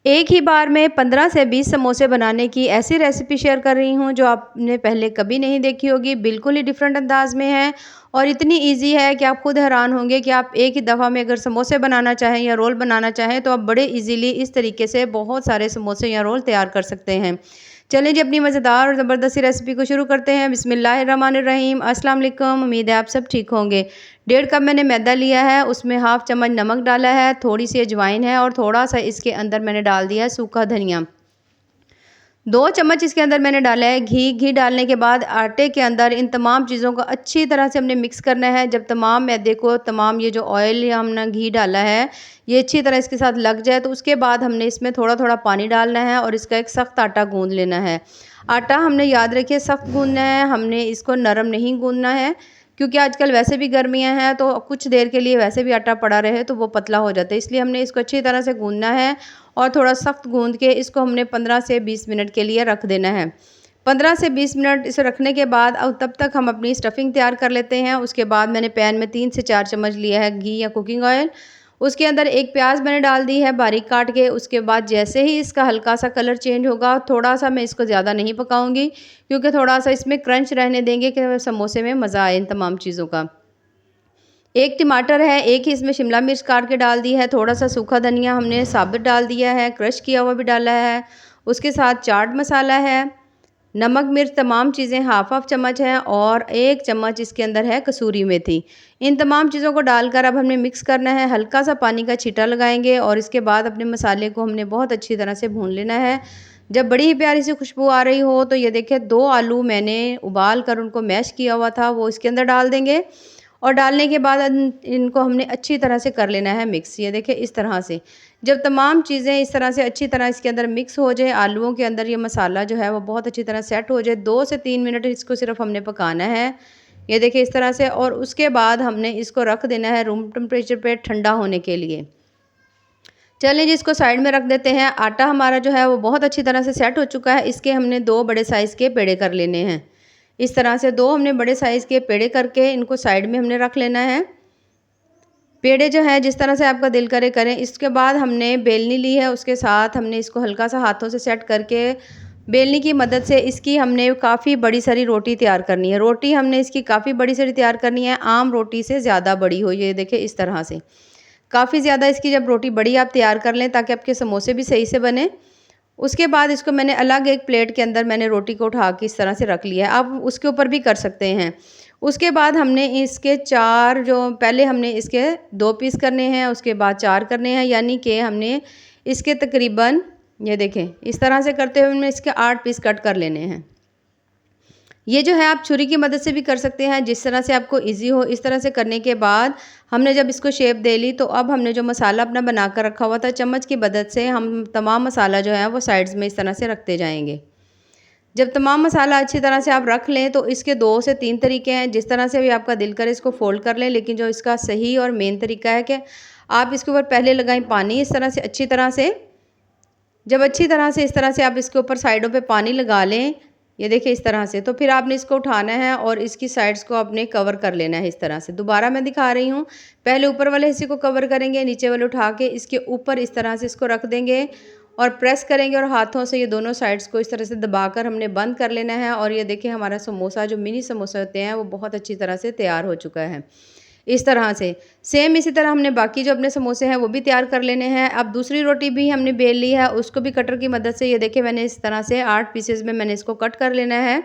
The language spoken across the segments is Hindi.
एक ही बार में 15 से 20 समोसे बनाने की ऐसी रेसिपी शेयर कर रही हूँ जो आपने पहले कभी नहीं देखी होगी। बिल्कुल ही डिफरेंट अंदाज में है और इतनी इजी है कि आप खुद हैरान होंगे कि आप एक ही दफ़ा में अगर समोसे बनाना चाहें या रोल बनाना चाहें तो आप बड़े इजीली इस तरीके से बहुत सारे समोसे या रोल तैयार कर सकते हैं। चलिए जी, अपनी मज़ेदार और ज़बरदस्ती रेसिपी को शुरू करते हैं। बिस्मिल्लाहिर्रहमानिर्रहीम। अस्सलाम वालेकुम। उम्मीद है आप सब ठीक होंगे। 1.5 कप मैंने मैदा लिया है, उसमें हाफ़ चम्मच नमक डाला है, थोड़ी सी अजवाइन है और थोड़ा-सा इसके अंदर मैंने डाल दिया है सूखा धनिया। 2 चम्मच इसके अंदर मैंने डाला है घी। घी डालने के बाद आटे के अंदर इन तमाम चीज़ों को अच्छी तरह से हमने मिक्स करना है। जब तमाम मैदे को तमाम ये जो ऑयल या हमने घी डाला है, ये अच्छी तरह इसके साथ लग जाए तो उसके बाद हमने इसमें थोड़ा-थोड़ा पानी डालना है और इसका एक सख्त आटा गूँध लेना है। आटा हमने याद रखिए सख्त गूँधना है, हमने इसको नरम नहीं गूँधना है, क्योंकि आजकल वैसे भी गर्मियाँ हैं तो कुछ देर के लिए वैसे भी आटा पड़ा रहे तो वो पतला हो जाता है। इसलिए हमने इसको अच्छी तरह से गूँधना है और थोड़ा सख्त गूँध के इसको हमने 15 से 20 मिनट के लिए रख देना है। 15 से 20 मिनट इसे रखने के बाद अब तब तक हम अपनी स्टफिंग तैयार कर लेते हैं। उसके बाद मैंने पैन में 3 से 4 चम्मच लिया है घी या कुकिंग ऑयल। उसके अंदर एक प्याज मैंने डाल दी है बारीक काट के। उसके बाद जैसे ही इसका हल्का-सा कलर चेंज होगा, थोड़ा-सा मैं इसको ज़्यादा नहीं पकाऊँगी, क्योंकि थोड़ा-सा इसमें क्रंच रहने देंगे कि समोसे में मज़ा आए इन तमाम चीज़ों का। एक टमाटर है, एक ही इसमें शिमला मिर्च काट के डाल दी है, थोड़ा-सा सूखा धनिया हमने साबुत डाल दिया है, क्रश किया हुआ भी डाला है। उसके साथ चाट मसाला है, नमक, मिर्च तमाम चीज़ें हाफ़-हाफ़ चम्मच हैं और 1 चम्मच इसके अंदर है कसूरी मेथी। इन तमाम चीज़ों को डालकर अब हमने मिक्स करना है, हल्का-सा पानी का छींटा लगाएँगे और इसके बाद अपने मसाले को हमने बहुत अच्छी तरह से भून लेना है। जब बड़ी ही प्यारी सी खुशबू आ रही हो तो ये देखिए 2 आलू मैंने उबाल कर उनको मैश किया हुआ था, वो इसके अंदर डाल देंगे और डालने के बाद इनको हमने अच्छी तरह से कर लेना है मिक्स। ये देखिए इस तरह से। जब तमाम चीज़ें इस तरह से अच्छी तरह इसके अंदर मिक्स हो जाए, आलूओं के अंदर ये मसाला जो है वो बहुत अच्छी तरह सेट हो जाए, 2 से 3 मिनट इसको सिर्फ़ हमने पकाना है। ये देखिए इस तरह से और उसके बाद हमने इसको रख देना है रूम टेम्परेचर पे ठंडा होने के लिए। चलिए जी, इसको साइड में रख देते हैं। आटा हमारा जो है वो बहुत अच्छी तरह से सेट हो चुका है। इसके हमने 2 बड़े साइज़ के पेड़े कर लेने हैं। इस तरह से 2 हमने बड़े साइज़ के पेड़े करके इनको साइड में हमने रख लेना है। पेड़े जो हैं जिस तरह से आपका दिल करे करें। इसके बाद हमने बेलनी ली है, उसके साथ हमने इसको हल्का-सा हाथों से सेट करके बेलनी की मदद से इसकी हमने काफ़ी बड़ी सारी रोटी तैयार करनी है। रोटी हमने इसकी काफ़ी बड़ी सारी तैयार करनी है, आम रोटी से ज़्यादा बड़ी हो। ये देखिए इस तरह से। काफ़ी ज़्यादा इसकी जब रोटी बड़ी आप तैयार कर लें ताकि आपके समोसे भी सही से बने। उसके बाद इसको मैंने अलग एक प्लेट के अंदर मैंने रोटी को उठा के इस तरह से रख लिया है। आप उसके ऊपर भी कर सकते हैं। उसके बाद हमने इसके 4 जो पहले हमने इसके 2 पीस करने हैं, उसके बाद 4 करने हैं, यानी कि हमने इसके तकरीबन ये देखें इस तरह से करते हुए हमने इसके 8 पीस कट कर लेने हैं। ये जो है आप छुरी की मदद से भी कर सकते हैं, जिस तरह से आपको ईज़ी हो। इस तरह से करने के बाद हमने जब इसको शेप दे ली तो अब हमने जो मसाला अपना बना कर रखा हुआ था चम्मच की मदद से हम तमाम मसाला जो है वो साइड्स में इस तरह से रखते जाएँगे। जब तमाम मसाला अच्छी तरह से आप रख लें तो इसके 2 से 3 तरीके हैं, जिस तरह से भी आपका दिल करे इसको फ़ोल्ड कर लें, लेकिन जो इसका सही और मेन तरीका है कि आप इसके ऊपर पहले लगाएँ पानी इस तरह से अच्छी तरह से। जब अच्छी तरह से इस तरह से आप इसके ऊपर साइडों पे पानी लगा लें, ये देखिए इस तरह से, तो फिर आपने इसको उठाना है और इसकी साइड्स को आपने कवर कर लेना है इस तरह से। दोबारा मैं दिखा रही हूँ, पहले ऊपर वाले हिस्से को कवर करेंगे, नीचे वाले उठा के इसके ऊपर इस तरह से इसको रख देंगे और प्रेस करेंगे और हाथों से ये दोनों साइड्स को इस तरह से दबाकर हमने बंद कर लेना है और ये देखिए हमारा समोसा जो मिनी समोसे होते हैं वो बहुत अच्छी तरह से तैयार हो चुका है। इस तरह से सेम इसी तरह हमने बाकी जो अपने समोसे हैं वो भी तैयार कर लेने हैं। अब दूसरी रोटी भी हमने बेल ली है, उसको भी कटर की मदद से ये देखिए मैंने इस तरह से 8 पीसेज़ में मैंने इसको कट कर लेना है।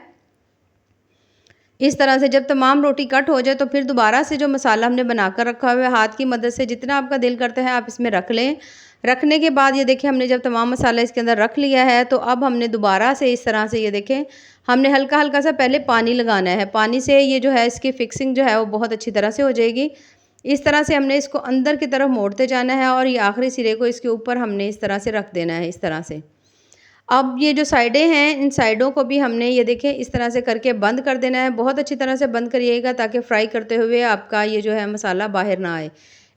इस तरह से जब तमाम रोटी कट हो जाए तो फिर दोबारा से जो मसाला हमने बनाकर रखा हुआ है हाथ की मदद से जितना आपका दिल करता है आप इसमें रख लें। रखने के बाद ये देखिए हमने जब तमाम मसाला इसके अंदर रख लिया है तो अब हमने दोबारा से इस तरह से ये देखें हमने हल्का-हल्का सा पहले पानी लगाना है। पानी से ये जो है इसकी फिक्सिंग जो है वो बहुत अच्छी तरह से हो जाएगी। इस तरह से हमने इसको अंदर की तरफ मोड़ते जाना है और ये आखिरी सिरे को इसके ऊपर हमने इस तरह से रख देना है इस तरह से। अब ये जो साइडें हैं, इन साइडों को भी हमने ये देखें इस तरह से करके बंद कर देना है। बहुत अच्छी तरह से बंद करिएगा ताकि फ्राई करते हुए आपका ये जो है मसाला बाहर ना आए।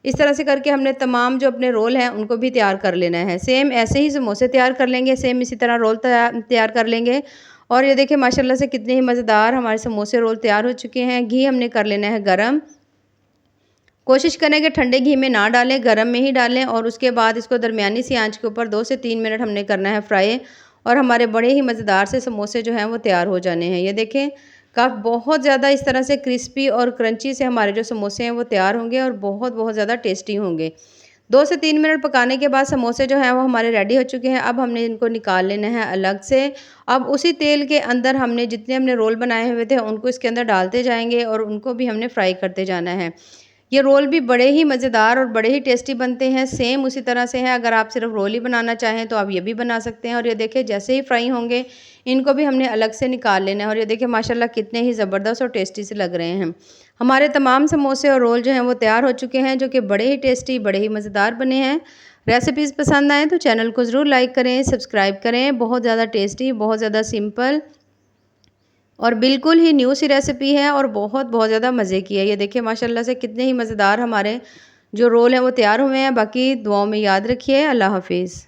इस तरह से करके हमने तमाम जो अपने रोल हैं उनको भी तैयार कर लेना है। सेम ऐसे ही समोसे तैयार कर लेंगे, सेम इसी तरह रोल तैयार कर लेंगे। और ये देखिए माशाल्लाह से कितने ही मज़ेदार हमारे समोसे रोल तैयार हो चुके हैं। घी हमने कर लेना है गरम। कोशिश करें कि ठंडे घी में ना डालें, गरम में ही डालें और उसके बाद इसको दरमियानी सी आँच के ऊपर 2 से 3 मिनट हमने करना है फ्राई और हमारे बड़े ही मज़ेदार से समोसे जो हैं वो तैयार हो जाने हैं। ये देखें बहुत ज़्यादा इस तरह से क्रिस्पी और क्रंची से हमारे जो समोसे हैं वो तैयार होंगे और बहुत ज़्यादा टेस्टी होंगे। 2 से 3 मिनट पकाने के बाद समोसे जो हैं वो हमारे रेडी हो चुके हैं। अब हमने इनको निकाल लेना है अलग से। अब उसी तेल के अंदर जितने हमने रोल बनाए हुए थे उनको इसके अंदर डालते जाएँगे और उनको भी हमने फ्राई करते जाना है। ये रोल भी बड़े ही मज़ेदार और बड़े ही टेस्टी बनते हैं। सेम उसी तरह से है, अगर आप सिर्फ़ रोल ही बनाना चाहें तो आप ये भी बना सकते हैं। और ये देखिए जैसे ही फ्राई होंगे इनको भी हमने अलग से निकाल लेना है और ये देखिए माशाल्लाह कितने ही ज़बरदस्त और टेस्टी से लग रहे हैं। हमारे तमाम समोसे और रोल जो हैं वो तैयार हो चुके हैं, जो कि बड़े ही टेस्टी, बड़े ही मज़ेदार बने हैं। रेसिपीज़ पसंद आएँ तो चैनल को ज़रूर लाइक करें, सब्सक्राइब करें। बहुत ज़्यादा टेस्टी, बहुत ज़्यादा सिंपल और बिल्कुल ही न्यू सी रेसिपी है और बहुत ज़्यादा मज़े की है। ये देखिए माशाल्लाह से कितने ही मज़ेदार हमारे जो रोल हैं वो तैयार हुए हैं। बाकी दुआओं में याद रखिए। अल्लाह हाफ़िज़।